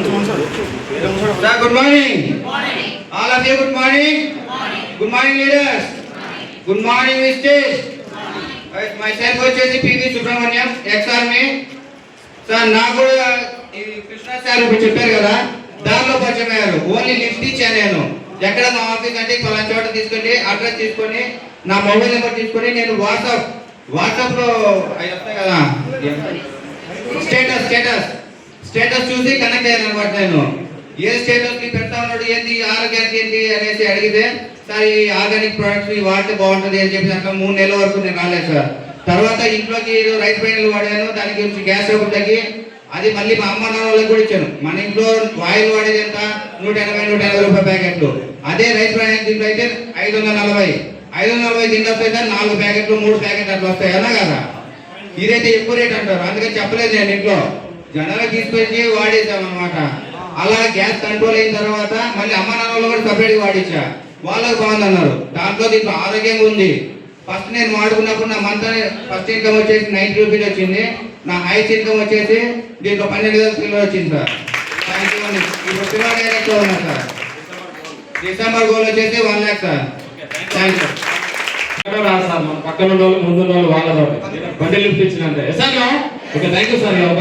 Sir, good morning. Good morning. All of you, good morning. Good morning. Good morning, leaders. Good morning, Mr. Myself వచ్చేసి PV Subrahmanyam, ex army. Sir నాకు కూడా ఈ Krishna sir ఇప్పుడు చెప్పారు కదా, దానిలో పరిచయం అయ్యారు. ఓన్లీ లిఫ్ట్ ఇచ్చాను నేను. ఎక్కడ మా ఆఫీస్ అంటే పలానా చోట తీసుకొని అడ్రస్ తీసుకొని నా మొబైల్ నెంబర్ తీసుకొని నేను వాట్సాప్ లో అవి వస్తాయి కదా స్టేటస్ చూసి కనెక్ట్ అయ్యాను అనమాట. నేను ఏ స్టేటస్ ని పెడతా ఉన్నాడు, ఏంటి ఆరోగ్యానికి ఏంటి అనేసి అడిగితే, సార్ ఈ ఆర్గానిక్ ప్రొడక్ట్స్ వాడితే బాగుంటుంది అని చెప్పి అట్లా 3 నెలల వరకు నేను రాలేదు సార్. తర్వాత ఇంట్లోకి రైస్ బ్రాండ్లు వాడాను, దాని గురించి గ్యాస్ ట్రబుల్ తగ్గి అది మళ్ళీ మా అమ్మ నాన్న వాళ్ళకి కూడా ఇచ్చాను. మన ఇంట్లో ఆయిల్ వాడేది ఎంత 180 రూపాయల ప్యాకెట్లు, అదే రైస్ బ్రాండ్ దీంట్లో అయితే 540 దీంట్లో వస్తాయి సార్. 4 ప్యాకెట్లు 3 ప్యాకెట్లు అట్లా వస్తాయి అన్నా కదా. ఇదైతే ఎక్కువ రేట్ అంటారు, అందుకని చెప్పలేదు నేను. ఇంట్లో జనాలకు తీసుకొచ్చి వాడేసాం అనమాట. అలా గ్యాస్ కంట్రోల్ అయిన తర్వాత మళ్ళీ అమ్మ నాన్న వాళ్ళు కూడా సపరేట్గా వాడించా, వాళ్ళకి బాగుందన్నారు. దాంట్లో దీంట్లో ఆరోగ్యంగా ఉంది. ఫస్ట్ నేను వాడుకున్నప్పుడు నా మంత్ ఫస్ట్ ఇన్కమ్ వచ్చేసి 90 రూపీస్ వచ్చింది. నా హైయెస్ట్ ఇన్కమ్ వచ్చేసి దీంట్లో 12,000 సిల్వర్ వచ్చింది సార్. ఇప్పుడు సిల్వర్ డైరెక్ట్ ఉన్నా సార్. డిసెంబర్ గోల్ వచ్చేసి 1 lakh sir. Thank you sir. మన పక్కన వాళ్ళు ముందున్న వాళ్ళు వాళ్ళతో బండి లిఫ్ట్ ఇచ్చినంతే sir. Okay, thank you sir.